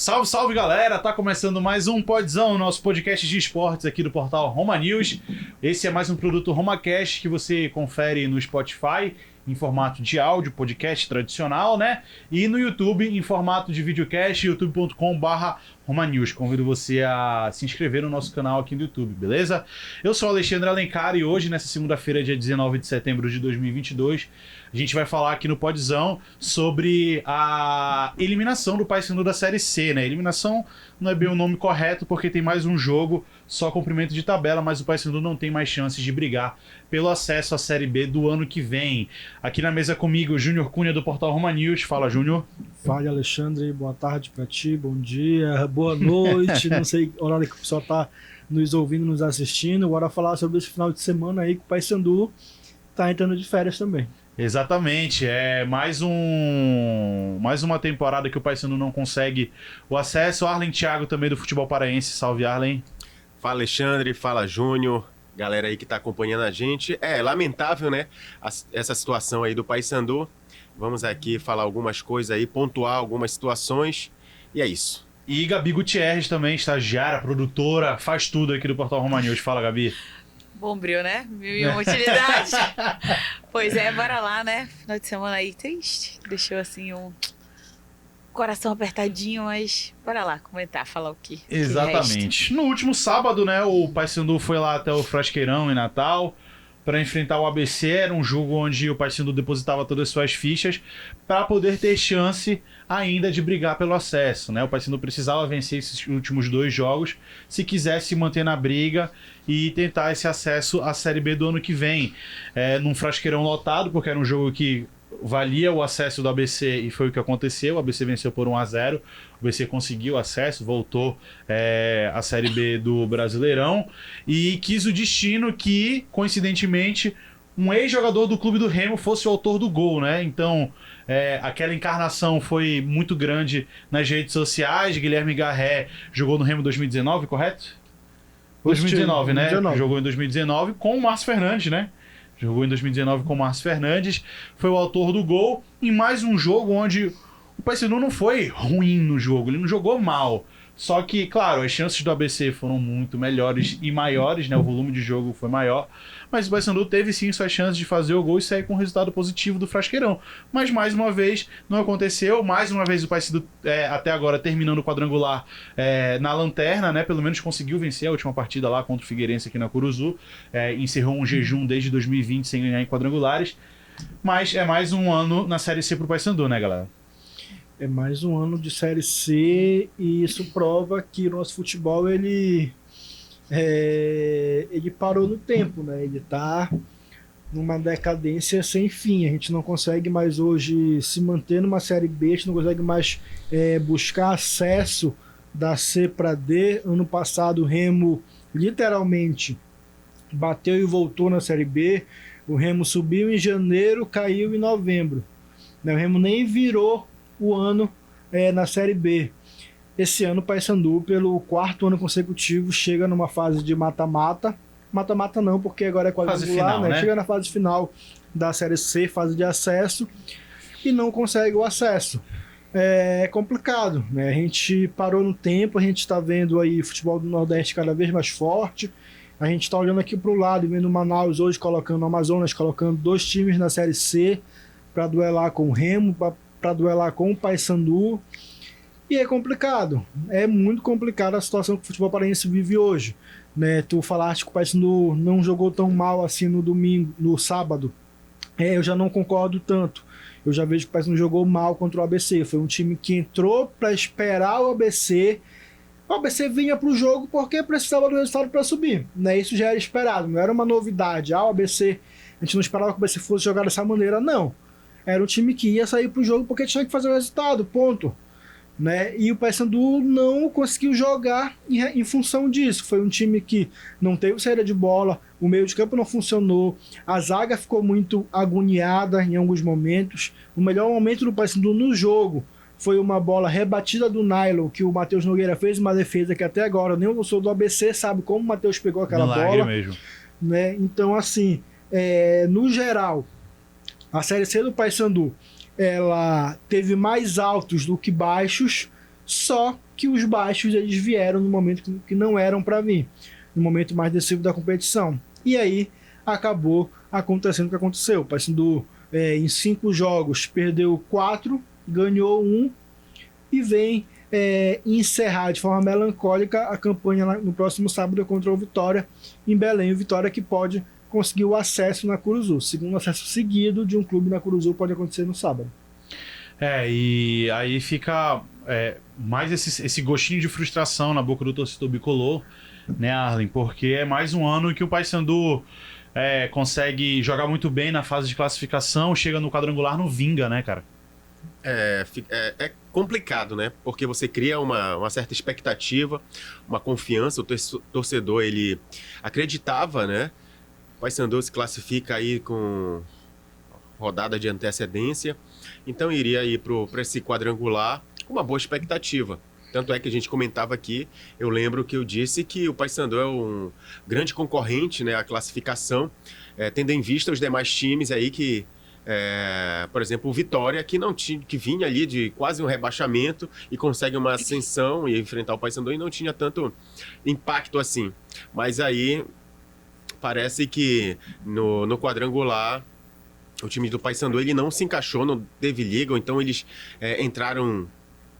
Salve, salve galera! Tá começando mais um Podzão, nosso podcast de esportes aqui do portal Roma News. Esse é mais um produto RomaCast que você confere no Spotify em formato de áudio, podcast tradicional, né? E no YouTube em formato de videocast, youtube.com/RomaNews. Convido você a se inscrever no nosso canal aqui no YouTube, beleza? Eu sou o Alexandre Alencar e hoje, nessa segunda-feira, dia 19 de setembro de 2022, a gente vai falar aqui no Podzão sobre a eliminação do Paysandu da Série C, né? Eliminação não é bem o nome correto porque tem mais um jogo, só cumprimento de tabela, mas o Paysandu não tem mais chances de brigar pelo acesso à Série B do ano que vem. Aqui na mesa comigo, o Júnior Cunha do portal Roma News. Fala, Júnior. Fala, Alexandre. Boa tarde para ti, bom dia, boa noite. Não sei a hora que o pessoal tá nos ouvindo, nos assistindo. Bora falar sobre esse final de semana aí que o Paysandu tá entrando de férias também. Exatamente, é mais uma temporada que o Paysandu não consegue o acesso. Arlen Thiago também do futebol paraense, salve Arlen. Fala Alexandre, fala Júnior, galera aí que tá acompanhando a gente. É lamentável, né, essa situação aí do Paysandu. Vamos aqui falar algumas coisas aí, pontuar algumas situações e é isso. E Gabi Gutierrez também, estagiária, produtora, faz tudo aqui do portal Roma News. Fala, Gabi. Bombril, né? 1001 utilidades. Pois é, bora lá, né? Final de semana aí triste. Deixou assim um coração apertadinho, mas bora lá comentar, falar o que Exatamente. No último sábado, né, o Paysandu foi lá até o Frasqueirão em Natal para enfrentar o ABC. Era um jogo onde o Paysandu depositava todas as suas fichas para poder ter chance ainda de brigar pelo acesso, né? O Paysandu precisava vencer esses últimos dois jogos se quisesse se manter na briga e tentar esse acesso à Série B do ano que vem. Num Frasqueirão lotado, porque era um jogo que valia o acesso do ABC e foi o que aconteceu. O ABC venceu por 1-0, o ABC conseguiu acesso, voltou à Série B do Brasileirão e quis o destino que, coincidentemente, um ex-jogador do Clube do Remo fosse o autor do gol, né? Então, aquela encarnação foi muito grande nas redes sociais. Guilherme Garré jogou no Remo 2019, correto? 2019, né? 2019. Jogou em 2019 com o Márcio Fernandes, né? Jogou em 2019 com o Márcio Fernandes, foi o autor do gol em mais um jogo onde o Paysandu não foi ruim no jogo, ele não jogou mal. Só que, claro, as chances do ABC foram muito melhores e maiores, né? O volume de jogo foi maior. Mas o Paysandu teve sim suas chances de fazer o gol e sair com um resultado positivo do Frasqueirão. Mas mais uma vez não aconteceu. Mais uma vez o Paysandu até agora terminando o quadrangular na lanterna, né? Pelo menos conseguiu vencer a última partida lá contra o Figueirense aqui na Curuzu. Encerrou um jejum desde 2020 sem ganhar em quadrangulares. Mas é mais um ano na Série C pro Paysandu, né, galera? É mais um ano de Série C e isso prova que o nosso futebol ele parou no tempo, né? Ele está numa decadência sem fim. A gente não consegue mais hoje se manter numa Série B, a gente não consegue mais buscar acesso da C para D. Ano passado o Remo literalmente bateu e voltou na Série B. O Remo subiu em janeiro, caiu em novembro. O Remo nem virou o ano na Série B. Esse ano o Paysandu, pelo quarto ano consecutivo, chega numa fase de mata-mata. Mata-mata não, porque agora é quadrangular, né? Chega na fase final da Série C, fase de acesso, e não consegue o acesso. É complicado, né? A gente parou no tempo, a gente está vendo aí o futebol do Nordeste cada vez mais forte. A gente está olhando aqui para o lado, vendo o Manaus hoje colocando o Amazonas, colocando 2 times na Série C para duelar com o Remo, para duelar com o Paysandu. E é complicado, é muito complicada a situação que o futebol paraense vive hoje, né? Tu falaste que o Paysandu não jogou tão mal assim no sábado. Eu já não concordo tanto. Eu já vejo que o Paysandu jogou mal contra o ABC. Foi um time que entrou para esperar o ABC. O ABC vinha para o jogo porque precisava do resultado para subir, né? Isso já era esperado, não era uma novidade. O ABC, a gente não esperava que o ABC fosse jogar dessa maneira, não. Era um time que ia sair para o jogo porque tinha que fazer o resultado, ponto. Né? E o Paysandu não conseguiu jogar em função disso. Foi um time que não teve saída de bola, o meio de campo não funcionou, a zaga ficou muito agoniada em alguns momentos. O melhor momento do Paysandu no jogo foi uma bola rebatida do Nylon, que o Matheus Nogueira fez uma defesa que até agora nem o sou do ABC sabe como o Matheus pegou aquela bola. Mesmo. Né? Então, assim, no geral, a Série C do Paysandu ela teve mais altos do que baixos, só que os baixos eles vieram no momento que não eram para vir, no momento mais decisivo da competição. E aí acabou acontecendo o que aconteceu. O Paysandu, em 5 jogos, perdeu 4, ganhou 1 e vem encerrar de forma melancólica a campanha no próximo sábado contra o Vitória em Belém. O Vitória que pode conseguir o acesso na Curuzu. Segundo acesso seguido de um clube na Curuzu pode acontecer no sábado. E aí fica mais esse gostinho de frustração na boca do torcedor bicolor, né, Arlen? Porque é mais um ano que o Paysandu consegue jogar muito bem na fase de classificação, chega no quadrangular, não vinga, né, cara? É complicado, né? Porque você cria uma certa expectativa, uma confiança. O torcedor, ele acreditava, né? O Paysandu se classifica aí com rodada de antecedência, então iria ir para esse quadrangular com uma boa expectativa. Tanto é que a gente comentava aqui, eu lembro que eu disse que o Paysandu é um grande concorrente, né, à classificação, tendo em vista os demais times aí que, por exemplo, o Vitória, que vinha ali de quase um rebaixamento e consegue uma ascensão e enfrentar o Paysandu e não tinha tanto impacto assim. Mas aí parece que no quadrangular o time do Paysandu ele não se encaixou, não teve liga, ou então eles entraram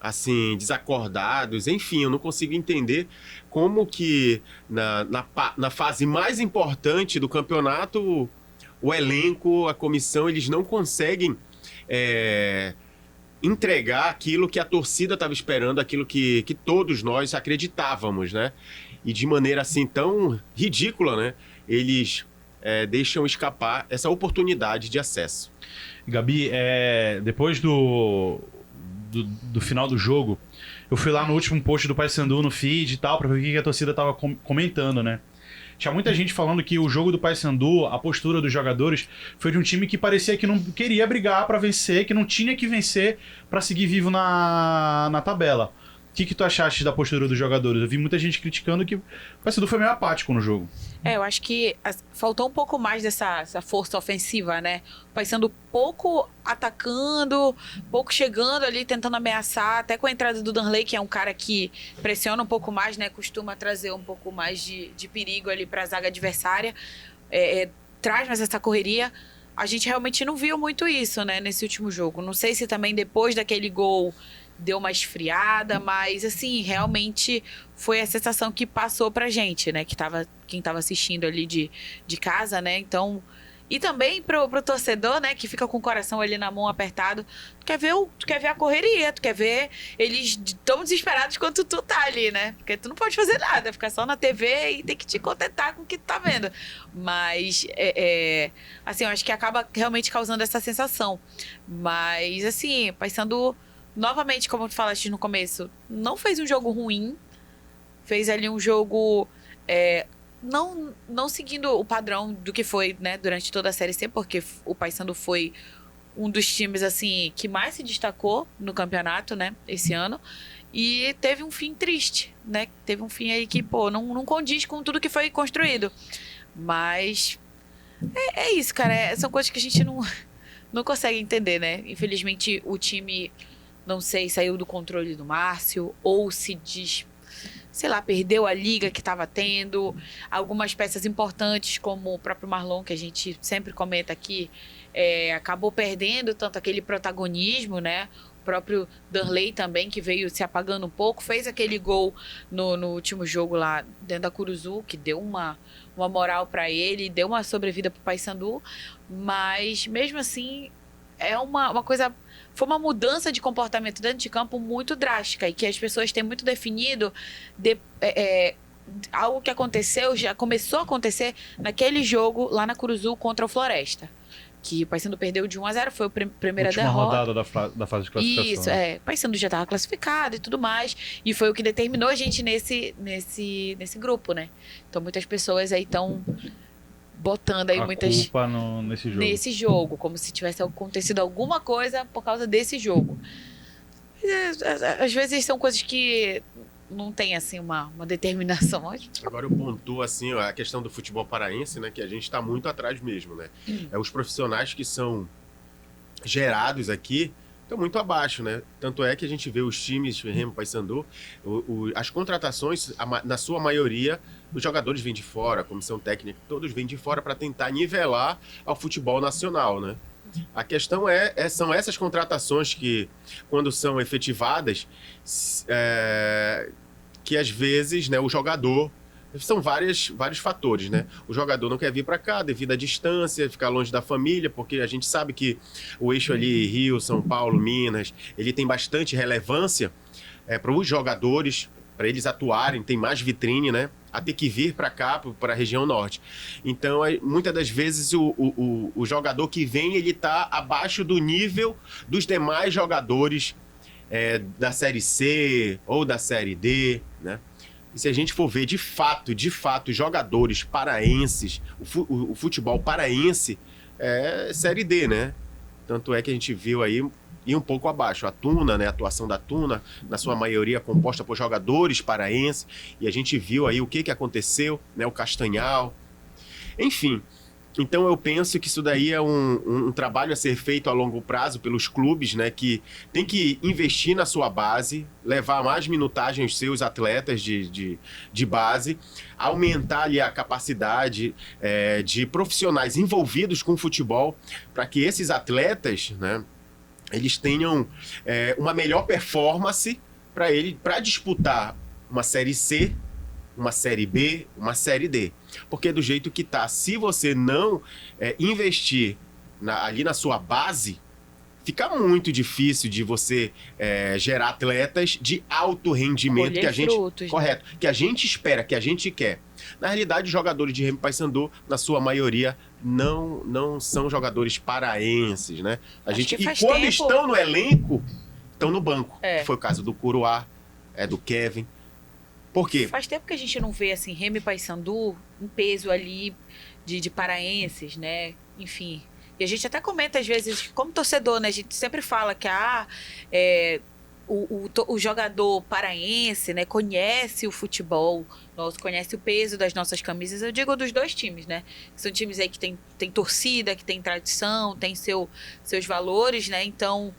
assim, desacordados, enfim, eu não consigo entender como que na fase mais importante do campeonato o elenco, a comissão, eles não conseguem entregar aquilo que a torcida estava esperando, aquilo que todos nós acreditávamos, né? E de maneira assim tão ridícula, né? Eles deixam escapar essa oportunidade de acesso. Gabi, depois do final do jogo, eu fui lá no último post do Paysandu no feed e tal, pra ver o que a torcida tava comentando, né? Tinha muita gente falando que o jogo do Paysandu, a postura dos jogadores, foi de um time que parecia que não queria brigar pra vencer, que não tinha que vencer pra seguir vivo na tabela. O que tu achaste da postura dos jogadores? Eu vi muita gente criticando que o Paysandu foi meio apático no jogo. Eu acho que faltou um pouco mais dessa força ofensiva, né? O Paysandu pouco atacando, pouco chegando ali, tentando ameaçar, até com a entrada do Danley, que é um cara que pressiona um pouco mais, né? Costuma trazer um pouco mais de perigo ali para a zaga adversária. Traz mais essa correria. A gente realmente não viu muito isso, né? Nesse último jogo. Não sei se também depois daquele gol deu uma esfriada, mas assim, realmente foi a sensação que passou pra gente, né? Quem tava assistindo ali de casa, né? Então, e também pro torcedor, né? Que fica com o coração ali na mão apertado. Tu quer ver a correria, tu quer ver eles tão desesperados quanto tu tá ali, né? Porque tu não pode fazer nada, ficar só na TV e tem que te contentar com o que tu tá vendo. Mas, assim, eu acho que acaba realmente causando essa sensação. Mas, assim, Paysandu, novamente, como tu falaste no começo, não fez um jogo ruim, fez ali um jogo não seguindo o padrão do que foi, né, durante toda a Série C, porque o Paysandu foi um dos times assim que mais se destacou no campeonato, né, esse ano, e teve um fim triste, né, teve um fim aí que, não condiz com tudo que foi construído, mas é isso, cara, são coisas que a gente não consegue entender, né, infelizmente o time, não sei, saiu do controle do Márcio, ou perdeu a liga que estava tendo. Algumas peças importantes, como o próprio Marlon, que a gente sempre comenta aqui, acabou perdendo tanto aquele protagonismo, né? O próprio Danley também, que veio se apagando um pouco, fez aquele gol no último jogo lá dentro da Curuzu, que deu uma moral para ele, deu uma sobrevida para o Paysandu, mas mesmo assim é uma coisa... Foi uma mudança de comportamento dentro de campo muito drástica e que as pessoas têm muito definido algo que aconteceu, já começou a acontecer naquele jogo lá na Curuzu contra o Floresta. Que o Paysandu perdeu de 1-0, foi a primeira derrota. Rodada da fase de classificação. Isso, o Paysandu já estava classificado e tudo mais. E foi o que determinou a gente nesse grupo, né? Então muitas pessoas aí estão botando aí muitas culpa nesse jogo, como se tivesse acontecido alguma coisa por causa desse jogo. Às vezes são coisas que não tem assim uma determinação. Agora eu pontuo assim a questão do futebol paraense, né, que a gente está muito atrás mesmo, né? Os profissionais que são gerados aqui estão muito abaixo, né? Tanto é que a gente vê os times, Remo, Paysandu, as contratações, na sua maioria, os jogadores vêm de fora, a comissão técnica, todos vêm de fora para tentar nivelar ao futebol nacional, né? A questão são essas contratações que, quando são efetivadas, que às vezes, né, o jogador... São vários fatores, né? O jogador não quer vir para cá devido à distância, ficar longe da família, porque a gente sabe que o eixo ali, Rio, São Paulo, Minas, ele tem bastante relevância para os jogadores, para eles atuarem, tem mais vitrine, né? A ter que vir para cá, para a região norte. Então, muitas das vezes, o jogador que vem, ele está abaixo do nível dos demais jogadores da Série C ou da Série D, né? E se a gente for ver de fato, jogadores paraenses, o futebol paraense é Série D, né? Tanto é que a gente viu aí ir um pouco abaixo. A Tuna, né? A atuação da Tuna, na sua maioria composta por jogadores paraenses, e a gente viu aí o que aconteceu, né? O Castanhal. Enfim, então eu penso que isso daí é um trabalho a ser feito a longo prazo pelos clubes, né, que tem que investir na sua base, levar mais minutagem aos seus atletas de base, aumentar ali a capacidade de profissionais envolvidos com o futebol, para que esses atletas, né, eles tenham uma melhor performance para disputar uma Série C, uma Série B, uma Série D. Porque do jeito que tá, se você não investir ali na sua base, fica muito difícil de você gerar atletas de alto rendimento que a gente... frutos, correto. Né? Que a gente espera, que a gente quer. Na realidade, os jogadores de Remo e Paysandu, na sua maioria, não são jogadores paraenses, né? E quando estão no elenco, estão no banco. Que foi o caso do Curuá, do Kevin. Por quê? Faz tempo que a gente não vê, assim, Remo e Paysandu, um peso ali de paraenses, né? Enfim. E a gente até comenta, às vezes, como torcedor, né? A gente sempre fala que o jogador paraense, né, conhece o futebol, conhece o peso das nossas camisas. Eu digo dos dois times, né? São times aí que tem torcida, que tem tradição, tem seus valores, né? Então,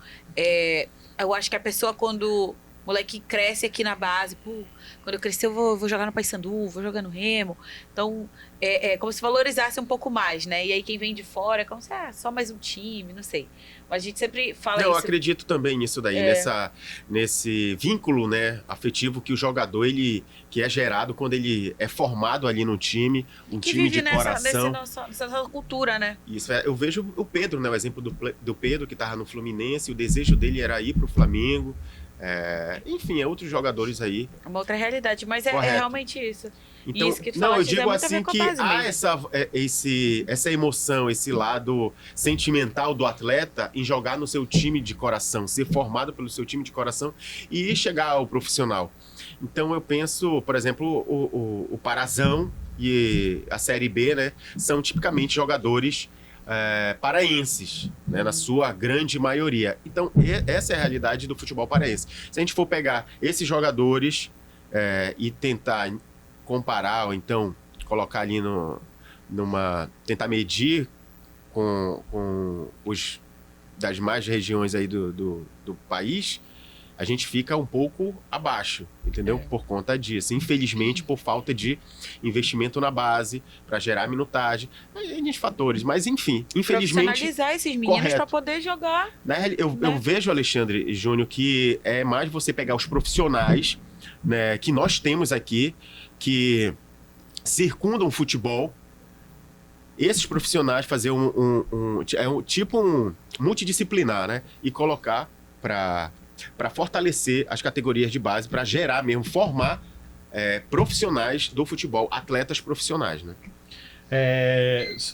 eu acho que a pessoa, quando... O moleque cresce aqui na base, quando eu crescer eu vou jogar no Paysandu, vou jogar no Remo. Então, como se valorizasse um pouco mais, né? E aí quem vem de fora é como se só mais um time, não sei. Mas a gente sempre fala isso. Eu acredito também nisso daí, nesse vínculo, né, afetivo que o jogador, que é gerado quando ele é formado ali no time, time de coração. Nessa cultura, né? Isso, eu vejo o Pedro, né, o exemplo do Pedro, que estava no Fluminense, o desejo dele era ir para o Flamengo. Enfim, outros jogadores aí. É uma outra realidade, mas é realmente isso. Então, isso que tu fala, eu digo assim que há essa emoção, esse lado sentimental do atleta em jogar no seu time de coração, ser formado pelo seu time de coração e chegar ao profissional. Então eu penso, por exemplo, o Parazão e a Série B, né, são tipicamente jogadores paraenses, né, na sua grande maioria. Então, essa é a realidade do futebol paraense. Se a gente for pegar esses jogadores e tentar comparar, ou então colocar ali tentar medir com os das mais regiões aí do país, a gente fica um pouco abaixo, entendeu? Por conta disso. Infelizmente, por falta de investimento na base, para gerar minutagem, N fatores. Mas, enfim, infelizmente... Profissionalizar esses meninos para poder jogar. Eu vejo, Alexandre Júnior, que é mais você pegar os profissionais, né, que nós temos aqui, que circundam o futebol, esses profissionais fazer um multidisciplinar, né? E colocar para fortalecer as categorias de base, para gerar mesmo, formar profissionais do futebol, atletas profissionais, né?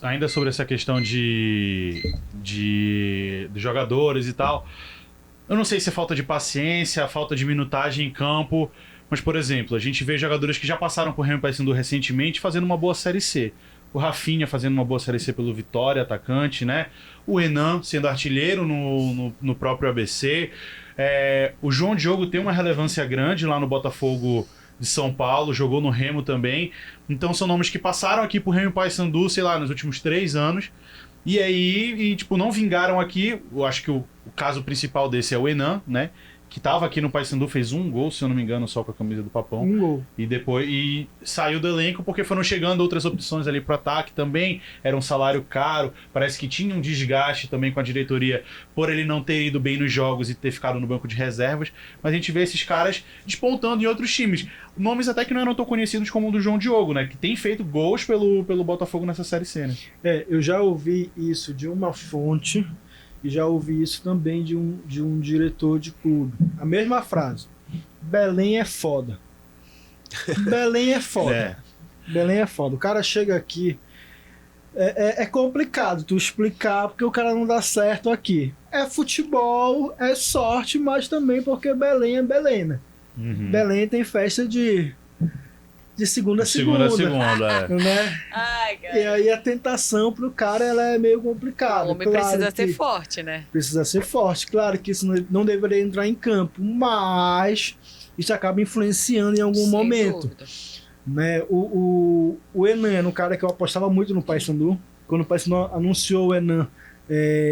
Ainda sobre essa questão de jogadores e tal, eu não sei se é falta de paciência, falta de minutagem em campo, mas, por exemplo, a gente vê jogadores que já passaram por Remo e Paysandu recentemente fazendo uma boa Série C. O Rafinha fazendo uma boa Série C pelo Vitória, atacante, né? O Enan sendo artilheiro no próprio ABC. O João Diogo tem uma relevância grande lá no Botafogo de São Paulo, jogou no Remo também. Então são nomes que passaram aqui por Remo e Paysandu, sei lá, nos últimos 3 anos E aí, tipo, não vingaram aqui. Eu acho que o caso principal desse é o Enan, né? Que tava aqui no Paysandu, fez um gol, se eu não me engano, só com a camisa do Papão. Um gol. E saiu do elenco porque foram chegando outras opções ali pro ataque também. Era um salário caro. Parece que tinha um desgaste também com a diretoria por ele não ter ido bem nos jogos e ter ficado no banco de reservas. Mas a gente vê esses caras despontando em outros times. Nomes até que não eram tão conhecidos como o do João Diogo, né? Que tem feito gols pelo Botafogo nessa Série C, né? Eu já ouvi isso de uma fonte e já ouvi isso também de um diretor de clube. A mesma frase. Belém é foda. Belém é foda. É. Belém é foda. O cara chega aqui... É complicado tu explicar porque o cara não dá certo aqui. É futebol, é sorte, mas também porque Belém é Belém, né? Uhum. Belém tem festa de segunda a segunda. Né? Ai, cara. E aí a tentação pro cara ela é meio complicada. O homem precisa ser forte, né? Precisa ser forte. Claro que isso não deveria entrar em campo, mas isso acaba influenciando em algum Sem momento. dúvida. Né? O Enan era um cara que eu apostava muito no Paysandu. Quando o Paysandu anunciou o Enan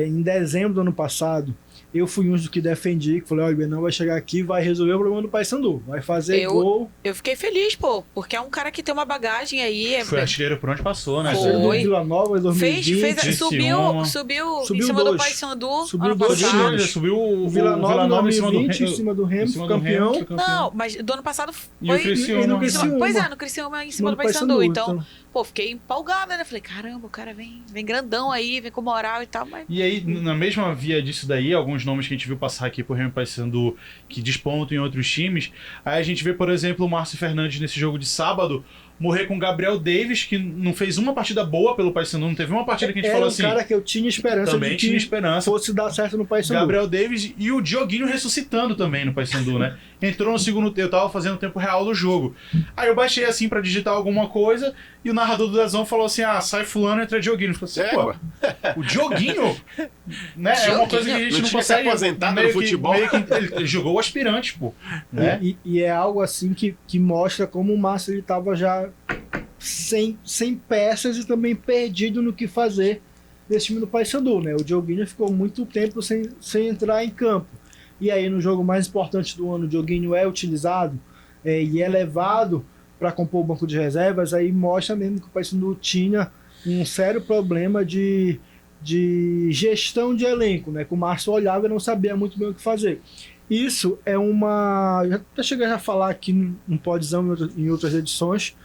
em dezembro do ano passado, eu fui um dos que defendi, que falei, olha, o Enan vai chegar aqui e vai resolver o problema do Paysandu. Vai fazer gol. Eu fiquei feliz, pô, porque é um cara que tem uma bagagem aí. Foi artilheiro por onde passou, né? Foi. Do Vila Nova em 2020. Subiu em Subiu cima dois. do Paysandu Subiu ano dois passado. times. Subiu O Vila Nova em 2020 em cima do Remo, campeão. foi campeão. Não, mas do ano passado E o foi... Criciúma. E no em cima- Criciúma. Pois é, no Criciúma em cima do Paysandu. Paysandu, Então, pô, fiquei empolgada, né? Falei, caramba, o cara vem grandão aí, vem com moral e tal, mas... E aí, na mesma via disso daí, alguns nomes que a gente viu passar aqui por Remo e Paysandu que despontam em outros times, aí a gente vê, por exemplo, o Márcio Fernandes nesse jogo de sábado, morrer com o Gabriel Davis, que não fez uma partida boa pelo Paysandu, não teve uma partida que a gente falou assim... Era um cara que eu tinha esperança também de tinha que esperança. fosse dar certo no Paysandu. Gabriel Davis e o Dioguinho ressuscitando também no Paysandu, né? Entrou no segundo tempo, eu tava fazendo o tempo real do jogo. Aí eu baixei assim pra digitar alguma coisa e o narrador do Dazão falou assim, sai fulano, entra Dioguinho. Eu falei assim, pô, o Dioguinho? Né? É uma coisa que a gente Não não tinha se consegue... aposentado no futebol. Ele jogou o aspirante, pô. Né? E é algo assim que mostra como o Márcio ele tava já sem peças e também perdido no que fazer nesse time do Paysandu, né? O Dioguinho ficou muito tempo sem entrar em campo. E aí no jogo mais importante do ano, o Dioguinho é utilizado e é levado para compor o banco de reservas, aí mostra mesmo que o Paysandu tinha um sério problema de gestão de elenco, né? Que o Márcio olhava e não sabia muito bem o que fazer. Isso é uma... Já até cheguei a falar aqui no Podzão em outras edições,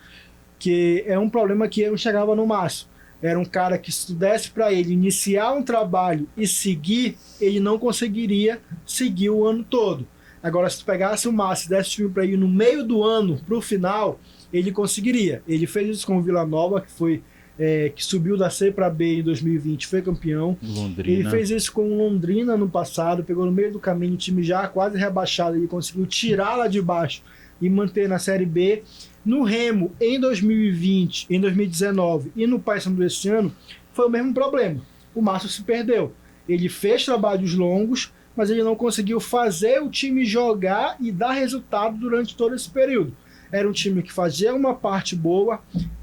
que é um problema que eu enxergava no Márcio. Era um cara que se tu desse para ele iniciar um trabalho e seguir, ele não conseguiria seguir o ano todo. Agora, se tu pegasse o Márcio e desse o time para ele no meio do ano, pro final, ele conseguiria. Ele fez isso com o Vila Nova, que subiu da C para B em 2020, foi campeão. Londrina. Ele fez isso com o Londrina no passado, pegou no meio do caminho, o time já quase rebaixado, ele conseguiu tirar lá de baixo e manter na Série B. No Remo, em 2020, em 2019 e no Paysandu esse ano, foi o mesmo problema. O Márcio se perdeu. Ele fez trabalhos longos, mas ele não conseguiu fazer o time jogar e dar resultado durante todo esse período. Era um time que fazia uma parte boa,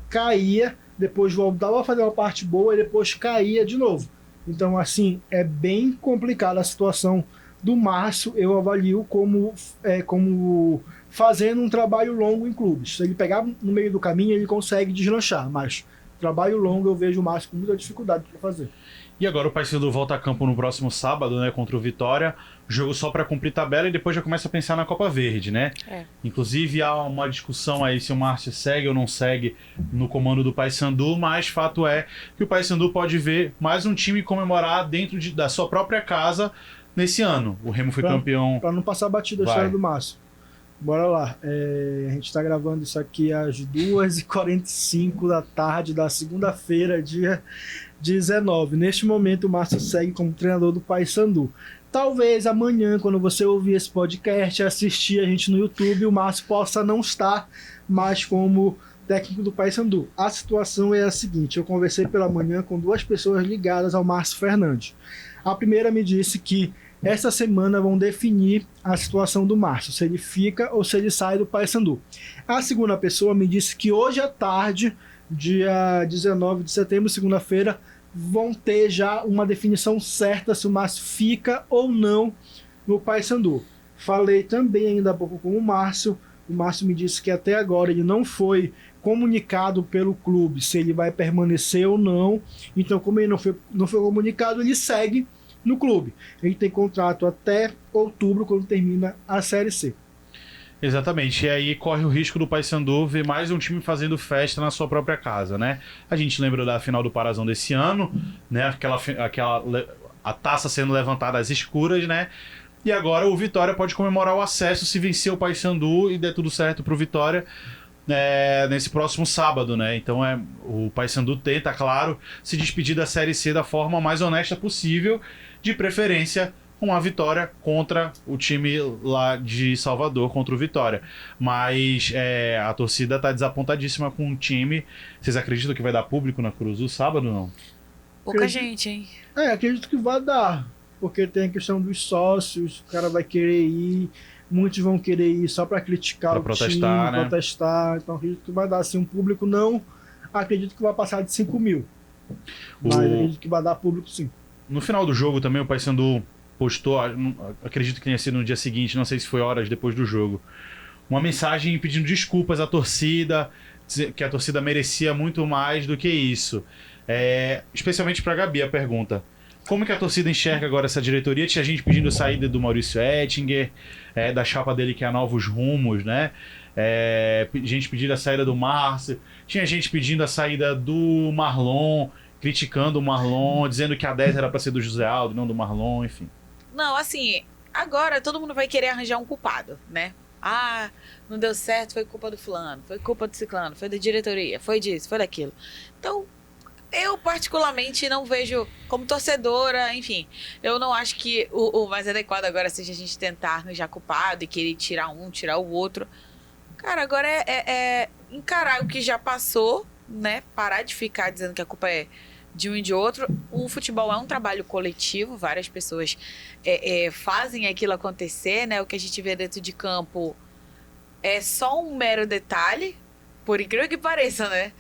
caía, depois voltava a fazer uma parte boa e depois caía de novo. Então, assim, é bem complicada a situação do Márcio. Eu avalio como fazendo um trabalho longo em clubes. Se ele pegar no meio do caminho, ele consegue deslanchar, mas trabalho longo eu vejo o Márcio com muita dificuldade para fazer. E agora o Paysandu volta a campo no próximo sábado, né, contra o Vitória. Jogo só para cumprir tabela e depois já começa a pensar na Copa Verde, né? Inclusive há uma discussão aí se o Márcio segue ou não segue no comando do Paysandu, mas fato é que o Paysandu pode ver mais um time comemorar dentro da sua própria casa nesse ano. O Remo foi campeão. Para não passar batida a história do Márcio. Bora lá. A gente está gravando isso aqui às 2h45 da tarde da segunda-feira, dia 19. Neste momento, o Márcio segue como treinador do Paysandu. Talvez amanhã, quando você ouvir esse podcast e assistir a gente no YouTube, o Márcio possa não estar mais como técnico do Paysandu. A situação é a seguinte: eu conversei pela manhã com duas pessoas ligadas ao Márcio Fernandes. A primeira me disse que essa semana vão definir a situação do Márcio, se ele fica ou se ele sai do Paysandu. A segunda pessoa me disse que hoje à tarde, dia 19 de setembro, segunda-feira, vão ter já uma definição certa se o Márcio fica ou não no Paysandu. Falei também ainda há pouco com o Márcio me disse que até agora ele não foi comunicado pelo clube se ele vai permanecer ou não, então como ele não foi comunicado, ele segue no clube. Ele tem contrato até outubro, quando termina a Série C. Exatamente, e aí corre o risco do Paysandu ver mais um time fazendo festa na sua própria casa, né? A gente lembra da final do Parazão desse ano, né? A taça sendo levantada às escuras, né? E agora o Vitória pode comemorar o acesso se vencer o Paysandu e der tudo certo pro Vitória nesse próximo sábado, né? Então o Paysandu tenta, claro, se despedir da Série C da forma mais honesta possível, de preferência com a vitória contra o time lá de Salvador, contra o Vitória. Mas a torcida tá desapontadíssima com o time. Vocês acreditam que vai dar público na Cruz do sábado ou não? Pouca gente, hein? Acredito que vai dar, porque tem a questão dos sócios, o cara vai querer ir, muitos vão querer ir só para criticar pra o protestar, time, né? protestar, então acredito que vai dar, assim, um público não, acredito que vai passar de 5 mil, mas acredito que vai dar público sim. No final do jogo também o Paysandu postou, acredito que tenha sido no dia seguinte, não sei se foi horas depois do jogo, uma mensagem pedindo desculpas à torcida, que a torcida merecia muito mais do que isso. Especialmente para a Gabi a pergunta: como que a torcida enxerga agora essa diretoria? Tinha gente pedindo a saída do Maurício Ettinger, da chapa dele que é Novos Rumos, né? Gente pedindo a saída do Márcio, tinha gente pedindo a saída do Marlon, criticando o Marlon, dizendo que a 10 era para ser do José Aldo, não do Marlon, enfim. Não, assim, agora todo mundo vai querer arranjar um culpado, né? Ah, não deu certo, foi culpa do fulano, foi culpa do ciclano, foi da diretoria, foi disso, foi daquilo. Então, eu particularmente não vejo, como torcedora, enfim, eu não acho que o mais adequado agora seja a gente tentar arranjar culpado e querer tirar um, tirar o outro. Cara, agora é encarar o que já passou, né? Parar de ficar dizendo que a culpa é de um e de outro. O futebol é um trabalho coletivo, várias pessoas fazem aquilo acontecer, né? O que a gente vê dentro de campo é só um mero detalhe, por incrível que pareça, né?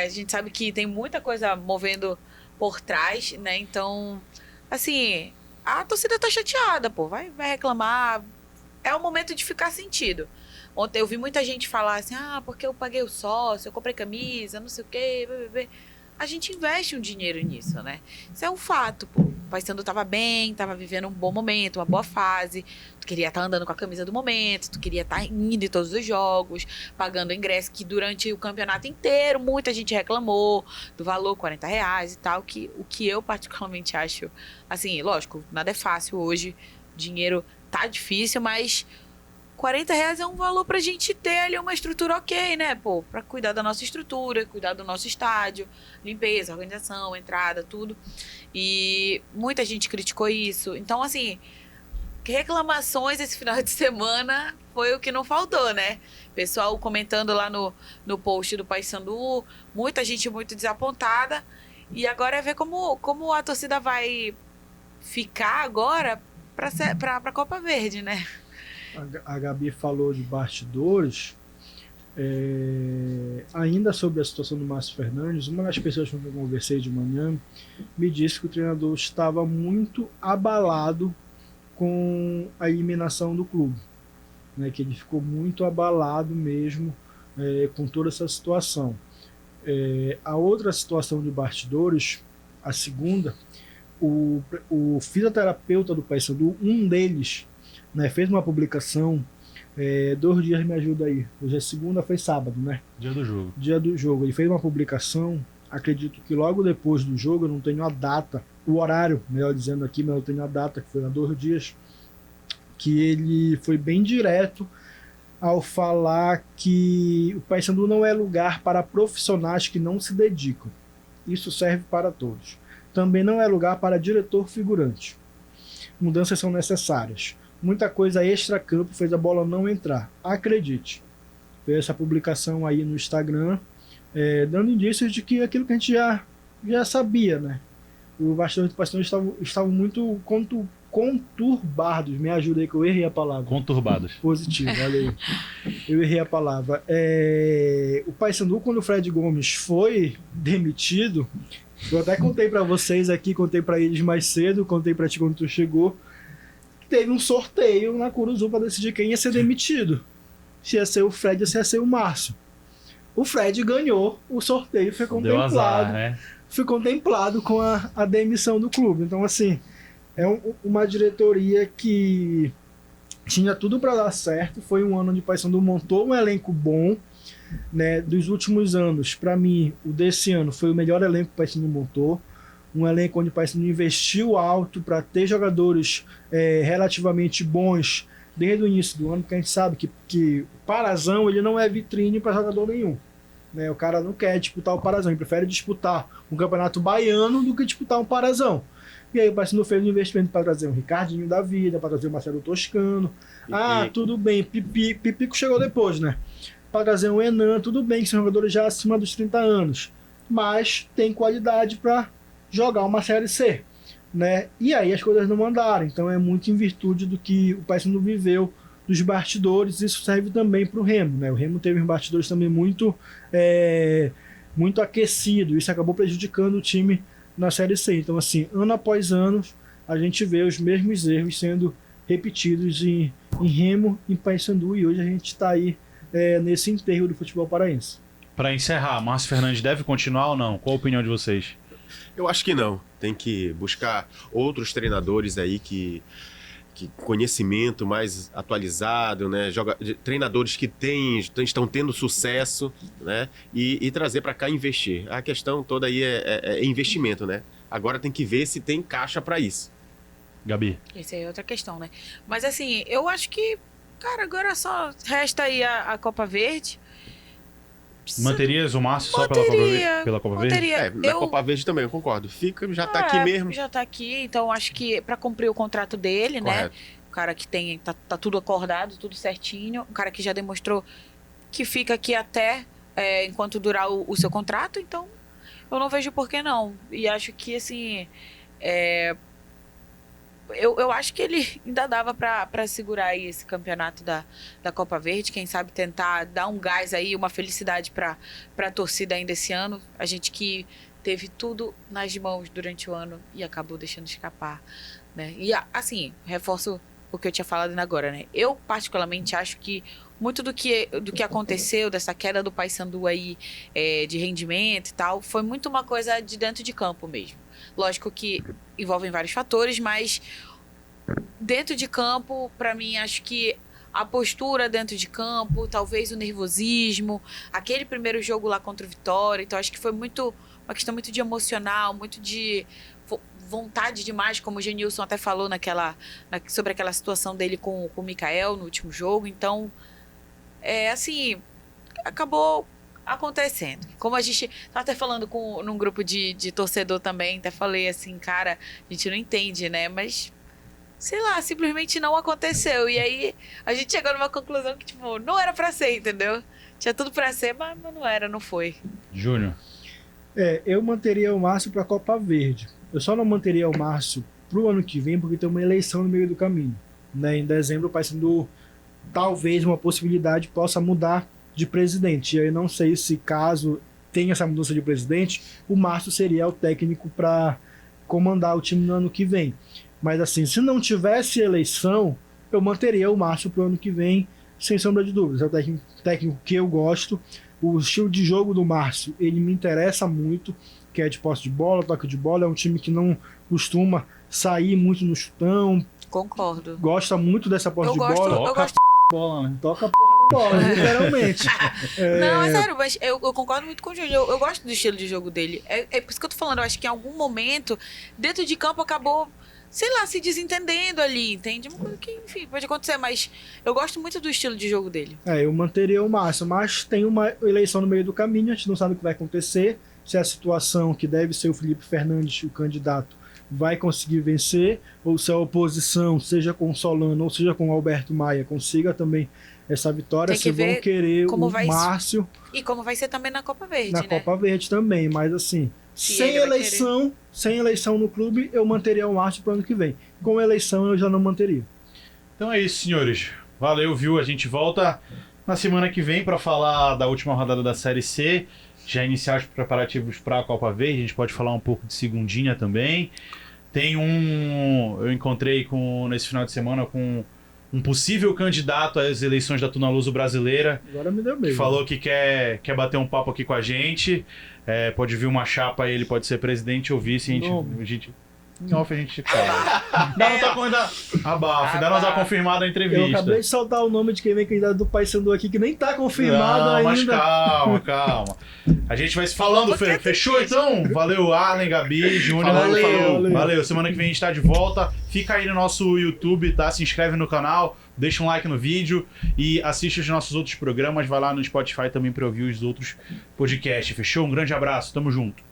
A gente sabe que tem muita coisa movendo por trás, né? Então, assim, a torcida tá chateada, pô, vai reclamar. É o momento de ficar sentido. Ontem eu vi muita gente falar assim, porque eu paguei o sócio, eu comprei camisa, não sei o quê, a gente investe um dinheiro nisso, né? Isso é um fato, pô. O Paysandu tava bem, tava vivendo um bom momento, uma boa fase. Tu queria estar andando com a camisa do momento, tu queria estar indo em todos os jogos, pagando ingresso que durante o campeonato inteiro muita gente reclamou do valor, R$40 e tal, o que eu particularmente acho, assim, lógico, nada é fácil hoje, dinheiro tá difícil, mas R$40 é um valor pra gente ter ali uma estrutura ok, né, pô? Pra cuidar da nossa estrutura, cuidar do nosso estádio, limpeza, organização, entrada, tudo. E muita gente criticou isso. Então, assim, reclamações esse final de semana foi o que não faltou, né? Pessoal comentando lá no post do Paysandu, muita gente muito desapontada. E agora é ver como a torcida vai ficar agora pra Copa Verde, né? A Gabi falou de bastidores. Ainda sobre a situação do Márcio Fernandes, uma das pessoas com quem eu conversei de manhã me disse que o treinador estava muito abalado com a eliminação do clube, né, que ele ficou muito abalado mesmo com toda essa situação. A outra situação de bastidores, a segunda, o fisioterapeuta do Paysandu, um deles, né, fez uma publicação, 2 dias, me ajuda aí, hoje é segunda, foi sábado, né? Dia do jogo, ele fez uma publicação, acredito que logo depois do jogo, eu não tenho a data, o horário, melhor dizendo aqui, mas eu tenho a data, que foi há 2 dias, que ele foi bem direto ao falar que o Paysandu não é lugar para profissionais que não se dedicam. Isso serve para todos. Também não é lugar para diretor figurante. Mudanças são necessárias. Muita coisa extra-campo fez a bola não entrar. Acredite. Fez essa publicação aí no Instagram, dando indícios de que aquilo que a gente já sabia, né? Os bastidores do Paysandu estavam muito conturbados. Me ajuda aí que eu errei a palavra. Conturbados. Positivo, olha aí. Eu errei a palavra. O Paysandu, quando o Fred Gomes foi demitido, Eu até contei pra vocês aqui, contei pra eles mais cedo, contei pra ti quando tu chegou. Teve um sorteio na Curuzu pra decidir quem ia ser demitido. Se ia ser o Fred ou se ia ser o Márcio. O Fred ganhou o sorteio, foi Deu contemplado. azar, né? Foi contemplado com a demissão do clube. Então, assim, é uma diretoria que tinha tudo para dar certo. Foi um ano onde o Paysandu montou um elenco bom, né? Dos últimos anos, para mim, o desse ano foi o melhor elenco que o Paysandu montou. Um elenco onde o Paysandu investiu alto para ter jogadores relativamente bons desde o início do ano, porque a gente sabe que o Parazão ele não é vitrine para jogador nenhum. Né? O cara não quer disputar o Parazão, ele prefere disputar um campeonato baiano do que disputar um Parazão. E aí o Paysandu fez um investimento para trazer um Ricardinho da vida, para trazer o Marcelo Toscano. Pipico. Ah, tudo bem, Pipico chegou depois, né? Para trazer um Enan, tudo bem, que são jogadores já acima dos 30 anos. Mas tem qualidade para jogar uma Série C. Né? E aí as coisas não andaram. Então é muito em virtude do que o Paysandu viveu dos bastidores. Isso serve também para o Remo. Né? O Remo teve uns bastidores também muito aquecidos. Isso acabou prejudicando o time na Série C. Então, assim, ano após ano, a gente vê os mesmos erros sendo repetidos em Remo, em Paysandu. E hoje a gente está aí nesse enterro do futebol paraense. Para encerrar, Márcio Fernandes deve continuar ou não? Qual a opinião de vocês? Eu acho que não. Tem que buscar outros treinadores aí que conhecimento mais atualizado, né? Treinadores que estão tendo sucesso, né? E trazer para cá investir. A questão toda aí é investimento, né? Agora tem que ver se tem caixa para isso. Gabi? Essa é outra questão, né? Mas assim, eu acho que, cara, agora só resta aí a Copa Verde. Manterias o Márcio só pela Copa Verde? Manteria. Na Copa Verde também, eu concordo. Fica, já tá aqui mesmo. Já tá aqui, então acho que para cumprir o contrato dele, Correto. né? O cara que tá tudo acordado, tudo certinho. O cara que já demonstrou que fica aqui até enquanto durar o seu contrato, então eu não vejo por que não. E acho que, assim, eu acho que ele ainda dava para segurar aí esse campeonato da Copa Verde. Quem sabe tentar dar um gás aí, uma felicidade para a torcida ainda esse ano. A gente que teve tudo nas mãos durante o ano e acabou deixando escapar, né? E assim, reforço o que eu tinha falado ainda agora, né? Eu particularmente acho que muito do que aconteceu, dessa queda do Paysandu aí, de rendimento e tal, foi muito uma coisa de dentro de campo mesmo. Lógico que envolvem vários fatores, mas dentro de campo, para mim, acho que a postura dentro de campo, talvez o nervosismo, aquele primeiro jogo lá contra o Vitória, então acho que foi muito uma questão muito de emocional, muito de vontade demais, como o Genilson até falou sobre aquela situação dele com o Mikael no último jogo. Então, assim, acabou acontecendo. Como a gente tá até falando num grupo de torcedor também, até falei assim, cara, a gente não entende, né? Mas, sei lá, simplesmente não aconteceu. E aí, a gente chegou numa conclusão que, tipo, não era pra ser, entendeu? Tinha tudo pra ser, mas não era, não foi. Júnior? Eu manteria o Márcio pra Copa Verde. Eu só não manteria o Márcio pro ano que vem, porque tem uma eleição no meio do caminho. Né? Em dezembro, o Paysandu, talvez uma possibilidade, possa mudar de presidente. Eu não sei se, caso tenha essa mudança de presidente, o Márcio seria o técnico para comandar o time no ano que vem. Mas assim, se não tivesse eleição, eu manteria o Márcio pro ano que vem, sem sombra de dúvidas. É o técnico que eu gosto. O estilo de jogo do Márcio, ele me interessa muito, que é de posse de bola, toque de bola. É um time que não costuma sair muito no chutão. Concordo. Gosta muito dessa posse de bola. Eu gosto. Bola, né? Toca a porra da bola, literalmente. Não, é sério, mas eu concordo muito com o Júnior. Eu gosto do estilo de jogo dele. É por isso que eu tô falando. Eu acho que em algum momento, dentro de campo, acabou, sei lá, se desentendendo ali, entende? Uma coisa que, enfim, pode acontecer, mas eu gosto muito do estilo de jogo dele. Eu manteria o Márcio, mas tem uma eleição no meio do caminho, a gente não sabe o que vai acontecer, se a situação que deve ser o Felipe Fernandes, o candidato, vai conseguir vencer, ou se a oposição, seja com o Solano ou seja com o Alberto Maia, consiga também essa vitória, se vão querer o Márcio. E como vai ser também na Copa Verde, na Copa Verde também, mas assim, sem eleição no clube, eu manteria o Márcio para o ano que vem. Com eleição, eu já não manteria. Então é isso, senhores. Valeu, viu? A gente volta na semana que vem para falar da última rodada da Série C já iniciar os preparativos para a Copa Verde. A gente pode falar um pouco de segundinha também. Eu encontrei nesse final de semana com um possível candidato às eleições da Tunaluso brasileira, Agora me deu bem. que falou que quer bater um papo aqui com a gente. Pode vir uma chapa aí, ele pode ser presidente ou vice. A gente em off a gente fala. Abafa, ainda não tá confirmada a entrevista. Eu acabei de soltar o nome de quem vem candidato do Paysandu aqui, que nem tá confirmado não, ainda. Mas calma. A gente vai se falando, fechou então? Valeu, Arlen, Gabi, Júnior. Valeu. Semana que vem a gente tá de volta. Fica aí no nosso YouTube, tá? Se inscreve no canal, deixa um like no vídeo e assiste os nossos outros programas. Vai lá no Spotify também pra ouvir os outros podcasts. Fechou? Um grande abraço, tamo junto.